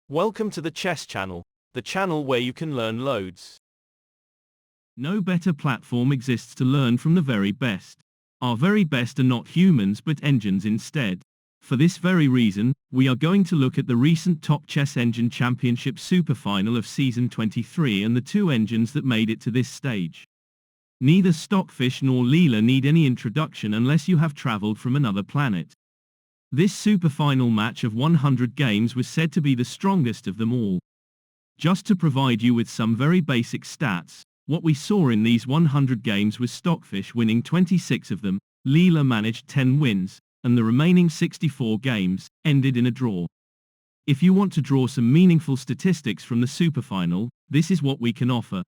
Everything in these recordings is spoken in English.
Welcome to the Chess Channel, the channel where you can learn loads. No better platform exists to learn from the very best. Our very best are not humans but engines instead. For this very reason, we are going to look at the recent Top Chess Engine Championship Superfinal of Season 23 and the two engines that made it to this stage. Neither Stockfish nor Leela need any introduction unless you have traveled from another planet. This superfinal match of 100 games was said to be the strongest of them all. Just to provide you with some very basic stats, what we saw in these 100 games was Stockfish winning 26 of them, Leela managed 10 wins, and the remaining 64 games ended in a draw. If you want to draw some meaningful statistics from the superfinal, this is what we can offer.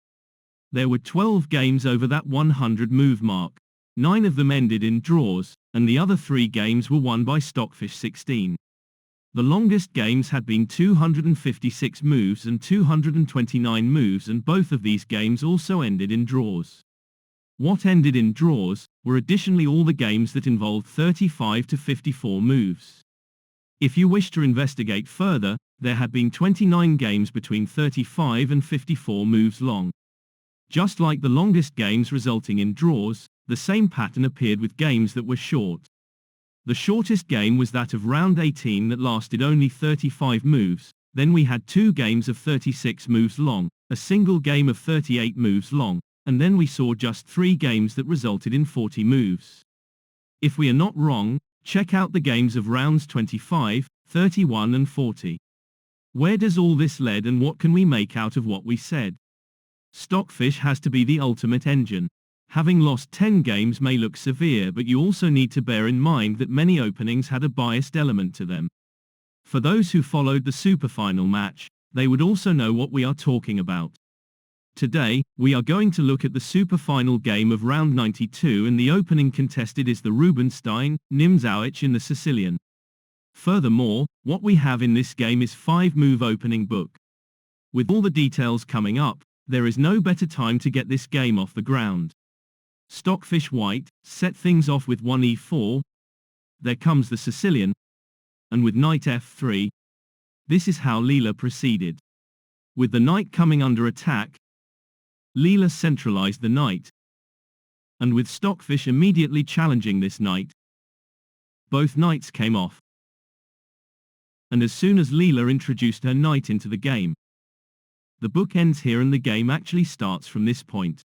There were 12 games over that 100 move mark. 9 of them ended in draws, and the other 3 games were won by Stockfish 16. The longest games had been 256 moves and 229 moves, and both of these games also ended in draws. What ended in draws were additionally all the games that involved 35 to 54 moves. If you wish to investigate further, there had been 29 games between 35 and 54 moves long. Just like the longest games resulting in draws, the same pattern appeared with games that were short. The shortest game was that of round 18 that lasted only 35 moves, then we had 2 games of 36 moves long, a single game of 38 moves long, and then we saw just 3 games that resulted in 40 moves. If we are not wrong, check out the games of rounds 25, 31 and 40. Where does all this lead and what can we make out of what we said? Stockfish has to be the ultimate engine. Having lost 10 games may look severe, but you also need to bear in mind that many openings had a biased element to them. For those who followed the superfinal match, they would also know what we are talking about. Today, we are going to look at the superfinal game of round 92, and the opening contested is the Rubinstein, Nimzo in the Sicilian. Furthermore, what we have in this game is 5-move opening book. With all the details coming up, there is no better time to get this game off the ground. Stockfish White set things off with 1e4. There comes the Sicilian, and with knight f3. This is how Leela proceeded. With the knight coming under attack, Leela centralized the knight, and with Stockfish immediately challenging this knight, both knights came off. And as soon as Leela introduced her knight into the game, the book ends here and the game actually starts from this point.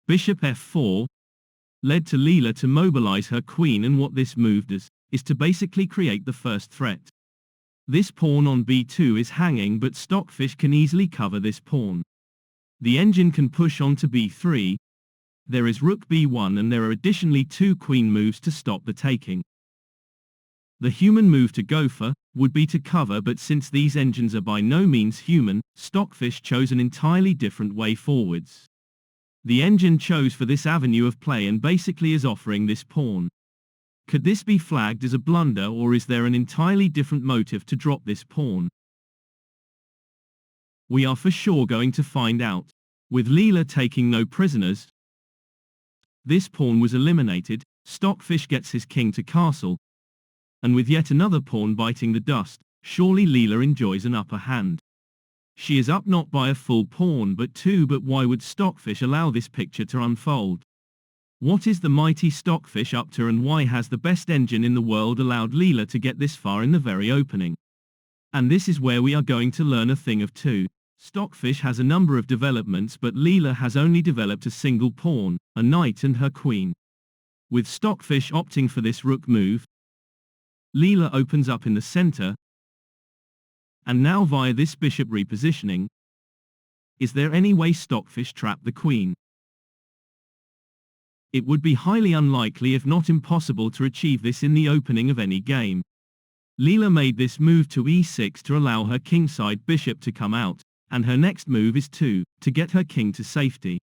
Bishop f4 led to Leela to mobilize her queen, and what this move does is to basically create the first threat. This pawn on b2 is hanging, but Stockfish can easily cover this pawn. The engine can push on to b3. There is rook b1, and there are additionally 2 queen moves to stop the taking. The human move to go for would be to cover, but since these engines are by no means human, Stockfish chose an entirely different way forwards. The engine chose for this avenue of play and basically is offering this pawn. Could this be flagged as a blunder, or is there an entirely different motive to drop this pawn? We are for sure going to find out. With Leela taking no prisoners, this pawn was eliminated. Stockfish gets his king to castle, and with yet another pawn biting the dust, surely Leela enjoys an upper hand. She is up not by a full pawn but 2, but why would Stockfish allow this picture to unfold? What is the mighty Stockfish up to, and why has the best engine in the world allowed Leela to get this far in the very opening? And this is where we are going to learn a thing of two. Stockfish has a number of developments, but Leela has only developed a single pawn, a knight and her queen. With Stockfish opting for this rook move, Leela opens up in the center, and now via this bishop repositioning, is there any way Stockfish trapped the queen? It would be highly unlikely, if not impossible, to achieve this in the opening of any game. Leela made this move to e6 to allow her kingside bishop to come out, and her next move is to get her king to safety.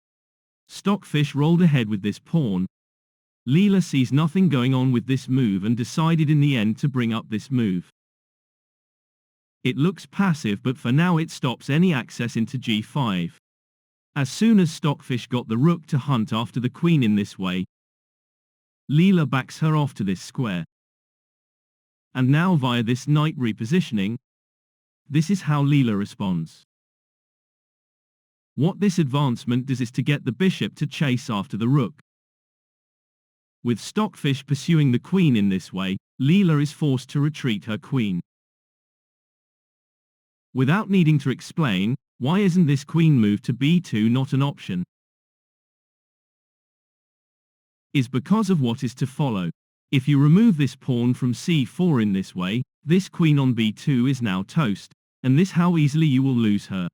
Stockfish rolled ahead with this pawn. Leela sees nothing going on with this move and decided in the end to bring up this move. It looks passive, but for now it stops any access into g5. As soon as Stockfish got the rook to hunt after the queen in this way, Leela backs her off to this square. And now via this knight repositioning, this is how Leela responds. What this advancement does is to get the bishop to chase after the rook. With Stockfish pursuing the queen in this way, Leela is forced to retreat her queen. Without needing to explain, why isn't this queen move to b2 not an option? Is because of what is to follow. If you remove this pawn from c4 in this way, this queen on b2 is now toast, and this how easily you will lose her.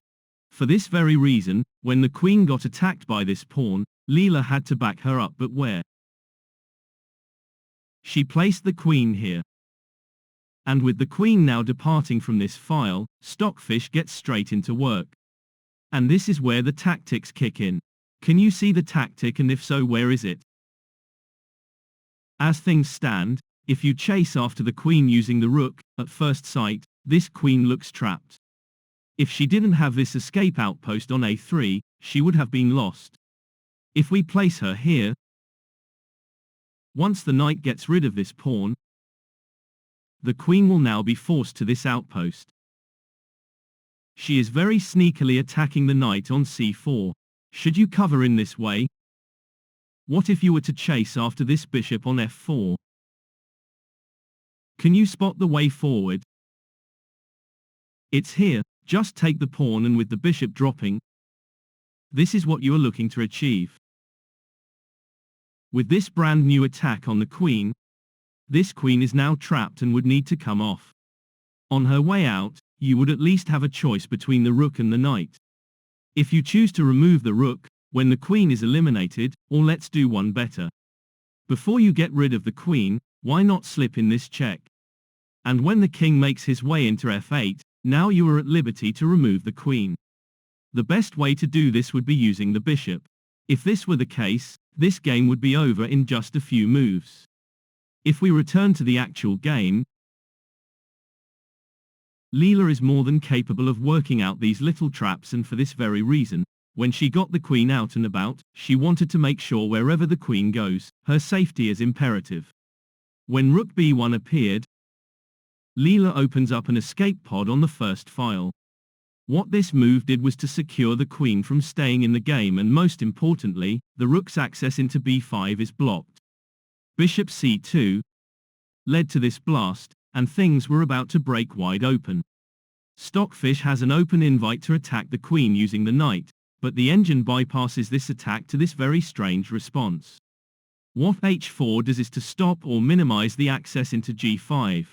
For this very reason, when the queen got attacked by this pawn, Leela had to back her up, but where? She placed the queen here. And with the queen now departing from this file, Stockfish gets straight into work. And this is where the tactics kick in. Can you see the tactic, and if so, where is it? As things stand, if you chase after the queen using the rook, at first sight, this queen looks trapped. If she didn't have this escape outpost on a3, she would have been lost. If we place her here, once the knight gets rid of this pawn, the queen will now be forced to this outpost. She is very sneakily attacking the knight on c4. Should you cover in this way? What if you were to chase after this bishop on f4? Can you spot the way forward? It's here. Just take the pawn, and with the bishop dropping, this is what you are looking to achieve. With this brand new attack on the queen, this queen is now trapped and would need to come off. On her way out, you would at least have a choice between the rook and the knight. If you choose to remove the rook, when the queen is eliminated, or let's do one better. Before you get rid of the queen, why not slip in this check? And when the king makes his way into f8, now you are at liberty to remove the queen. The best way to do this would be using the bishop. If this were the case, this game would be over in just a few moves. If we return to the actual game, Leela is more than capable of working out these little traps, and for this very reason, when she got the queen out and about, she wanted to make sure wherever the queen goes, her safety is imperative. When rook b1 appeared, Leela opens up an escape pod on the first file. What this move did was to secure the queen from staying in the game, and most importantly, the rook's access into b5 is blocked. Bishop c2 led to this blast, and things were about to break wide open. Stockfish has an open invite to attack the queen using the knight, but the engine bypasses this attack to this very strange response. What h4 does is to stop or minimize the access into g5.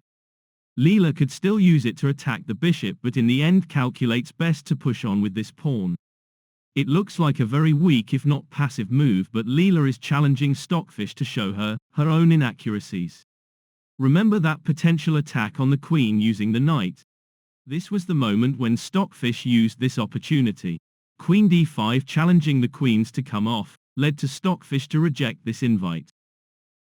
Leela could still use it to attack the bishop, but in the end calculates best to push on with this pawn. It looks like a very weak if not passive move, but Leela is challenging Stockfish to show her own inaccuracies. Remember that potential attack on the queen using the knight? This was the moment when Stockfish used this opportunity. Queen d5 challenging the queens to come off, led to Stockfish to reject this invite.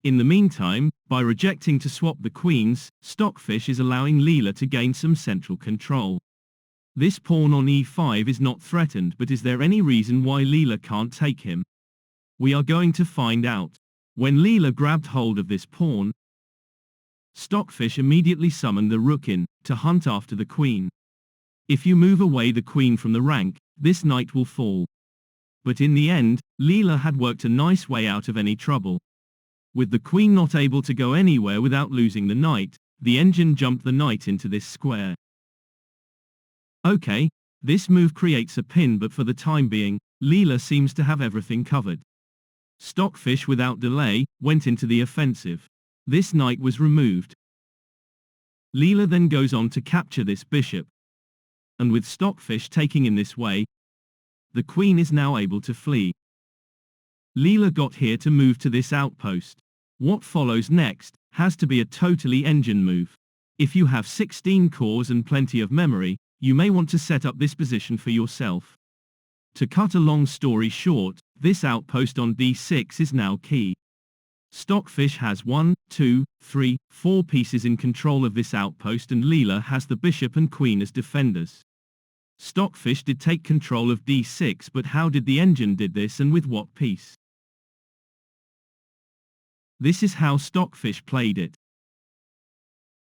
In the meantime, by rejecting to swap the queens, Stockfish is allowing Leela to gain some central control. This pawn on e5 is not threatened, but is there any reason why Leela can't take him? We are going to find out. When Leela grabbed hold of this pawn, Stockfish immediately summoned the rook in, to hunt after the queen. If you move away the queen from the rank, this knight will fall. But in the end, Leela had worked a nice way out of any trouble. With the queen not able to go anywhere without losing the knight, the engine jumped the knight into this square. Okay, this move creates a pin, but for the time being, Leela seems to have everything covered. Stockfish without delay went into the offensive. This knight was removed. Leela then goes on to capture this bishop. And with Stockfish taking in this way, the queen is now able to flee. Leela got here to move to this outpost. What follows next has to be a totally engine move. If you have 16 cores and plenty of memory, you may want to set up this position for yourself. To cut a long story short, this outpost on d6 is now key. Stockfish has 1, 2, 3, 4 pieces in control of this outpost, and Leela has the bishop and queen as defenders. Stockfish did take control of d6, but how did the engine did this, and with what piece? This is how Stockfish played it.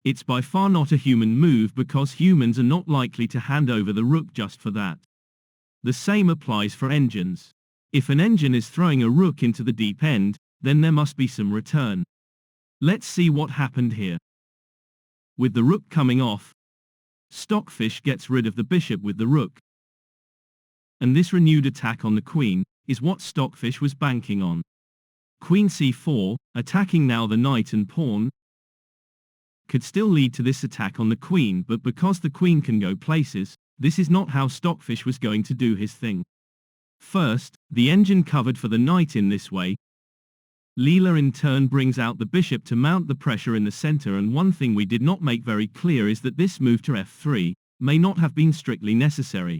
It's by far not a human move because humans are not likely to hand over the rook just for that. The same applies for engines. If an engine is throwing a rook into the deep end, then there must be some return. Let's see what happened here. With the rook coming off, Stockfish gets rid of the bishop with the rook. And this renewed attack on the queen is what Stockfish was banking on. Queen c4, attacking now the knight and pawn, could still lead to this attack on the queen, but because the queen can go places, this is not how Stockfish was going to do his thing. First, the engine covered for the knight in this way. Leela in turn brings out the bishop to mount the pressure in the center, and one thing we did not make very clear is that this move to f3 may not have been strictly necessary.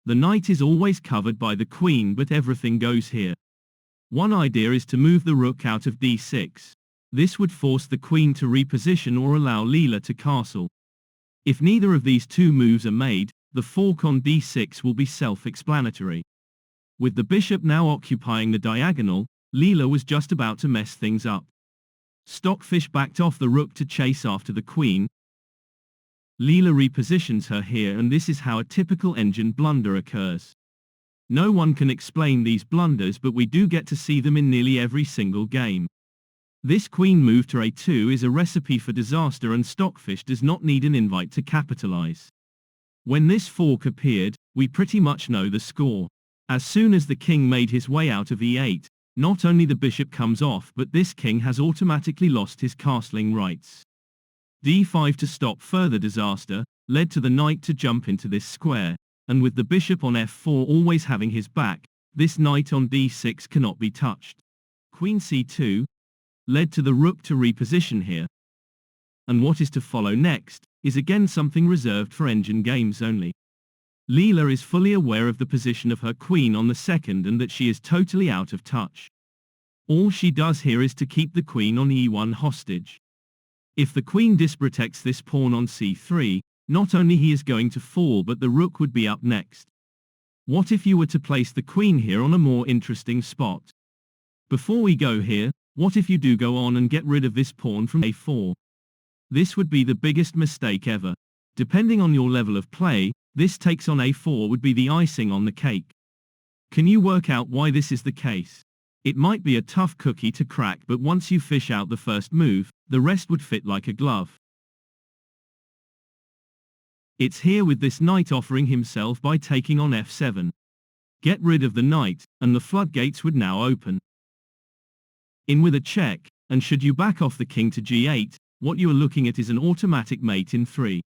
The knight is always covered by the queen, but everything goes here. One idea is to move the rook out of d6. This would force the queen to reposition or allow Leela to castle. If neither of these two moves are made, the fork on d6 will be self-explanatory. With the bishop now occupying the diagonal, Leela was just about to mess things up. Stockfish backed off the rook to chase after the queen. Leela repositions her here, and this is how a typical engine blunder occurs. No one can explain these blunders, but we do get to see them in nearly every single game. This queen move to a2 is a recipe for disaster, and Stockfish does not need an invite to capitalize. When this fork appeared, we pretty much know the score. As soon as the king made his way out of e8, not only the bishop comes off, but this king has automatically lost his castling rights. d5 to stop further disaster led to the knight to jump into this square, and with the bishop on f4 always having his back, this knight on d6 cannot be touched. Queen c2 led to the rook to reposition here. And what is to follow next is again something reserved for engine games only. Leela is fully aware of the position of her queen on the second and that she is totally out of touch. All she does here is to keep the queen on e1 hostage. If the queen disprotects this pawn on c3, not only he is going to fall, but the rook would be up next. What if you were to place the queen here on a more interesting spot? Before we go here, what if you do go on and get rid of this pawn from a4? This would be the biggest mistake ever. Depending on your level of play, this takes on a4 would be the icing on the cake. Can you work out why this is the case? It might be a tough cookie to crack, but once you fish out the first move, the rest would fit like a glove. It's here with this knight offering himself by taking on f7. Get rid of the knight, and the floodgates would now open. In with a check, and should you back off the king to g8, what you are looking at is an automatic mate in 3.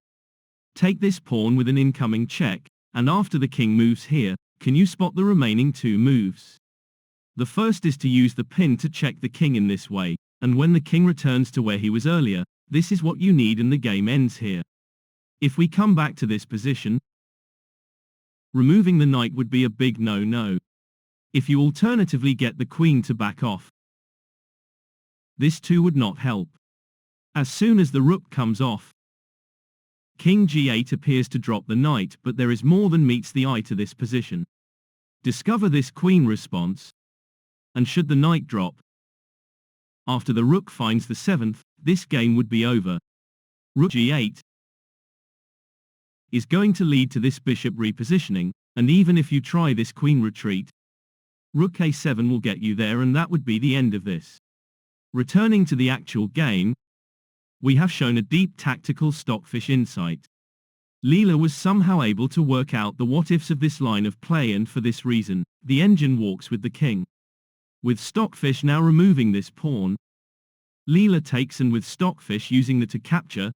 Take this pawn with an incoming check, and after the king moves here, can you spot the remaining two moves? The first is to use the pin to check the king in this way, and when the king returns to where he was earlier, this is what you need and the game ends here. If we come back to this position, removing the knight would be a big no-no. If you alternatively get the queen to back off, this too would not help. As soon as the rook comes off, King g8 appears to drop the knight, but there is more than meets the eye to this position. Discover this queen response, and should the knight drop, after the rook finds the 7th, this game would be over. Rook g8 is going to lead to this bishop repositioning, and even if you try this queen retreat, rook a7 will get you there, and that would be the end of this. Returning to the actual game, we have shown a deep tactical Stockfish insight. Leela was somehow able to work out the what-ifs of this line of play, and for this reason, the engine walks with the king. With Stockfish now removing this pawn, Leela takes, and with Stockfish using the to capture,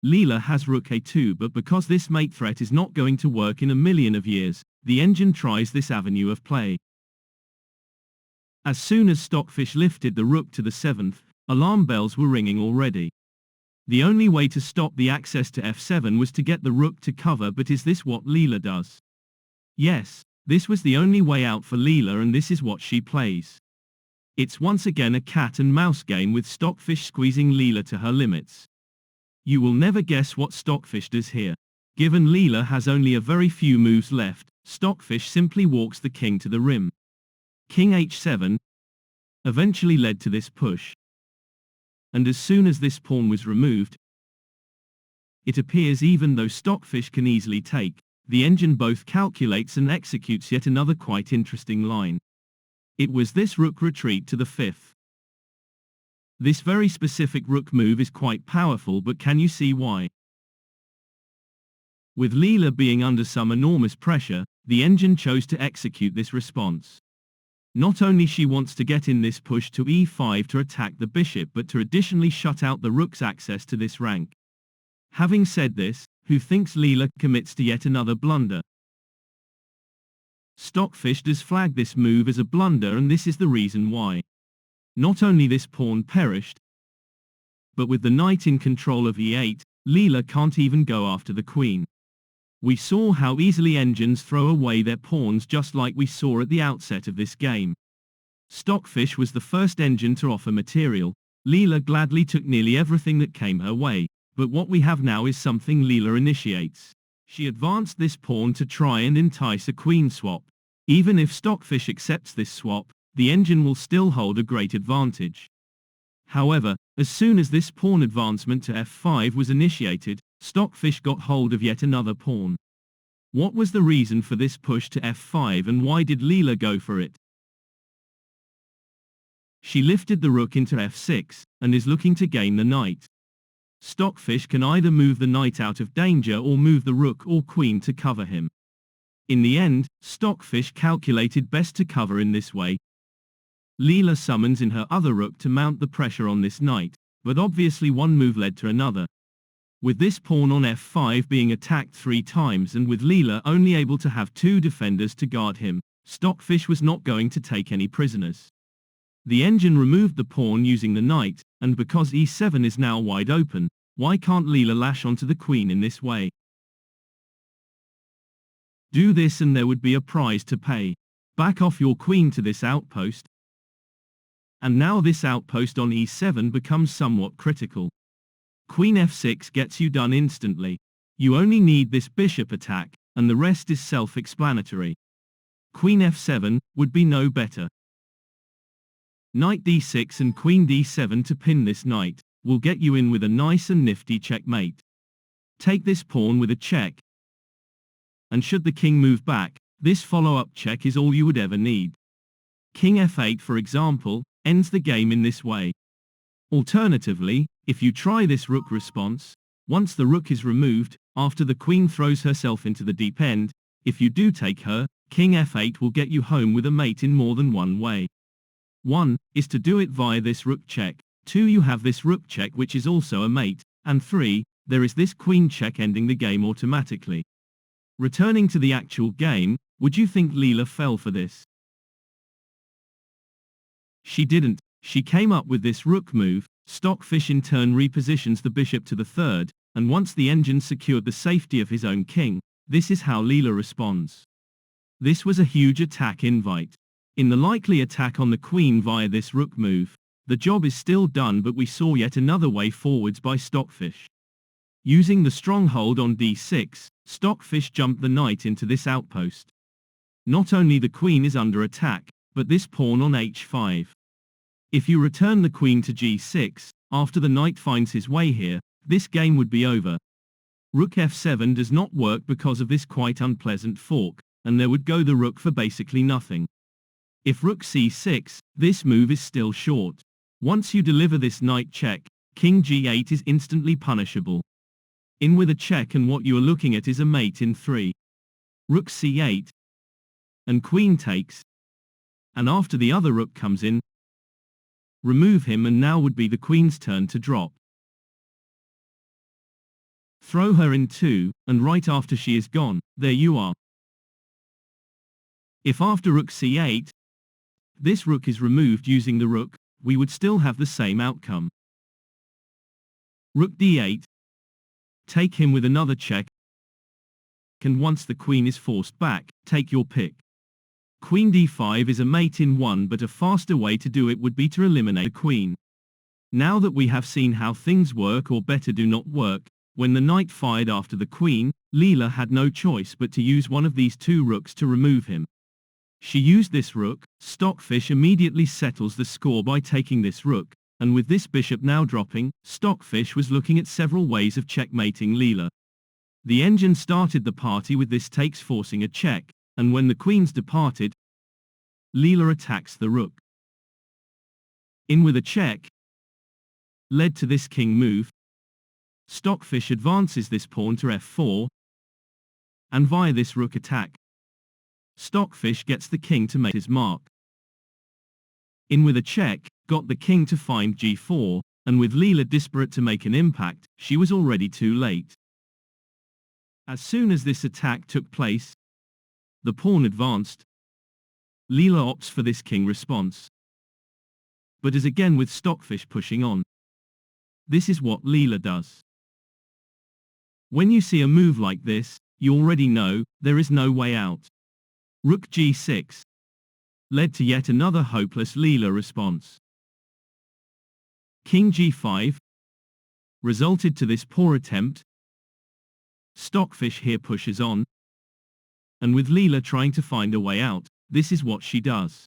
Leela has rook a2, but because this mate threat is not going to work in a million of years, the engine tries this avenue of play. As soon as Stockfish lifted the rook to the 7th, alarm bells were ringing already. The only way to stop the access to f7 was to get the rook to cover, but is this what Leela does? Yes, this was the only way out for Leela, and this is what she plays. It's once again a cat and mouse game with Stockfish squeezing Leela to her limits. You will never guess what Stockfish does here. Given Leela has only a very few moves left, Stockfish simply walks the king to the rim. King h7 eventually led to this push. and as soon as this pawn was removed, it appears even though Stockfish can easily take, the engine both calculates and executes yet another quite interesting line. It was this rook retreat to the fifth. This very specific rook move is quite powerful, but can you see why? With Leela being under some enormous pressure, the engine chose to execute this response. Not only she wants to get in this push to e5 to attack the bishop, but to additionally shut out the rook's access to this rank. Having said this, who thinks Leela commits to yet another blunder? Stockfish does flag this move as a blunder, and this is the reason why. Not only this pawn perished, but with the knight in control of e8, Leela can't even go after the queen. We saw how easily engines throw away their pawns, just like we saw at the outset of this game. Stockfish was the first engine to offer material. Leela gladly took nearly everything that came her way, but what we have now is something Leela initiates. She advanced this pawn to try and entice a queen swap. Even if Stockfish accepts this swap, the engine will still hold a great advantage. However, as soon as this pawn advancement to f5 was initiated, Stockfish got hold of yet another pawn. What was the reason for this push to f5, and why did Leela go for it? She lifted the rook into f6, and is looking to gain the knight. Stockfish can either move the knight out of danger or move the rook or queen to cover him. In the end, Stockfish calculated best to cover in this way. Leela summons in her other rook to mount the pressure on this knight, but obviously one move led to another. With this pawn on f5 being attacked 3 times and with Leela only able to have 2 defenders to guard him, Stockfish was not going to take any prisoners. The engine removed the pawn using the knight, and because e7 is now wide open, why can't Leela lash onto the queen in this way? Do this and there would be a prize to pay. Back off your queen to this outpost. And now this outpost on e7 becomes somewhat critical. Queen f6 gets you done instantly. You only need this bishop attack, and the rest is self-explanatory. Queen f7 would be no better. Knight d6 and queen d7 to pin this knight will get you in with a nice and nifty checkmate. Take this pawn with a check, and should the king move back, this follow-up check is all you would ever need. King f8, for example, ends the game in this way. Alternatively, if you try this rook response, once the rook is removed, after the queen throws herself into the deep end, if you do take her, king f8 will get you home with a mate in more than one way. 1 is to do it via this rook check, 2 you have this rook check which is also a mate, and 3, there is this queen check ending the game automatically. Returning to the actual game, would you think Leela fell for this? She didn't. She came up with this rook move. Stockfish in turn repositions the bishop to the third, and once the engine secured the safety of his own king, this is how Leela responds. This was a huge attack invite. In the likely attack on the queen via this rook move, the job is still done, but we saw yet another way forwards by Stockfish. Using the stronghold on d6, Stockfish jumped the knight into this outpost. Not only the queen is under attack, but this pawn on h5. If you return the queen to g6, after the knight finds his way here, this game would be over. Rook f7 does not work because of this quite unpleasant fork, and there would go the rook for basically nothing. If rook c6, this move is still short. Once you deliver this knight check, king g8 is instantly punishable. In with a check, and what you are looking at is a mate in 3. Rook c8, and queen takes, and after the other rook comes in, remove him, and now would be the queen's turn to drop. Throw her in 2, and right after she is gone, there you are. If after rook c8, this rook is removed using the rook, we would still have the same outcome. Rook d8, take him with another check, and once the queen is forced back, take your pick. Queen d5 is a mate in 1, but a faster way to do it would be to eliminate the queen. Now that we have seen how things work, or better do not work, when the knight fired after the queen, Leela had no choice but to use one of these 2 rooks to remove him. She used this rook. Stockfish immediately settles the score by taking this rook, and with this bishop now dropping, Stockfish was looking at several ways of checkmating Leela. The engine started the party with this takes forcing a check, and when the queens departed, Leela attacks the rook. In with a check, led to this king move. Stockfish advances this pawn to f4, and via this rook attack, Stockfish gets the king to make his mark. In with a check, got the king to find g4, and with Leela desperate to make an impact, she was already too late. As soon as this attack took place, the pawn advanced. Leela opts for this king response, but as again with Stockfish pushing on. This is what Leela does. When you see a move like this, you already know there is no way out. Rook g6 led to yet another hopeless Leela response. King g5 resulted to this poor attempt. Stockfish here pushes on, and with Leela trying to find a way out, this is what she does.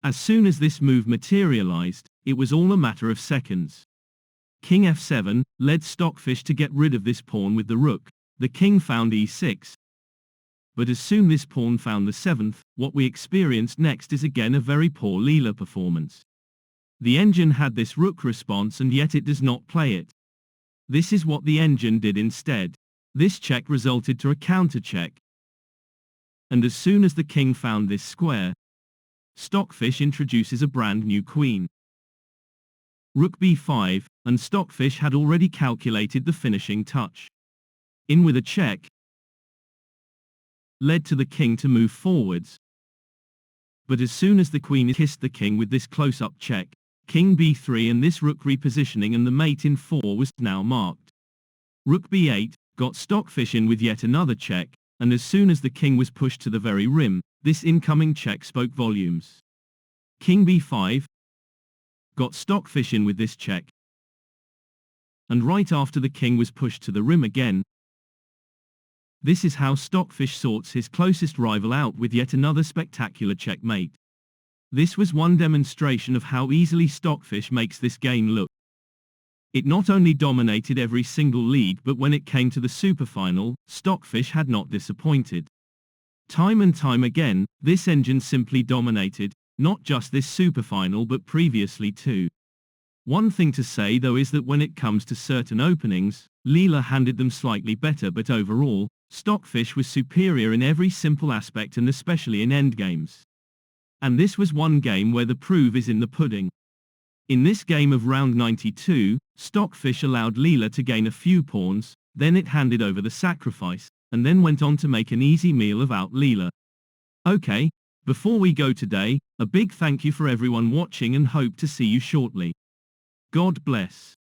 As soon as this move materialized, it was all a matter of seconds. King f7 led Stockfish to get rid of this pawn with the rook. The king found e6. But as soon this pawn found the 7th, what we experienced next is again a very poor Leela performance. The engine had this rook response and yet it does not play it. This is what the engine did instead. This check resulted to a counter check. And as soon as the king found this square, Stockfish introduces a brand new queen. Rook b5, and Stockfish had already calculated the finishing touch. In with a check, led to the king to move forwards. But as soon as the queen kissed the king with this close-up check, king b3 and this rook repositioning and the mate in 4 was now marked. Rook b8, got Stockfish in with yet another check, and as soon as the king was pushed to the very rim, this incoming check spoke volumes. King b5, got Stockfish in with this check, and right after the king was pushed to the rim again, this is how Stockfish sorts his closest rival out with yet another spectacular checkmate. This was one demonstration of how easily Stockfish makes this game look. It not only dominated every single league, but when it came to the superfinal, Stockfish had not disappointed. Time and time again, this engine simply dominated, not just this superfinal but previously too. One thing to say though is that when it comes to certain openings, Leela handled them slightly better, but overall, Stockfish was superior in every simple aspect and especially in endgames. And this was one game where the proof is in the pudding. In this game of round 92, Stockfish allowed Leela to gain a few pawns, then it handed over the sacrifice, and then went on to make an easy meal of out Leela. Okay, before we go today, a big thank you for everyone watching and hope to see you shortly. God bless.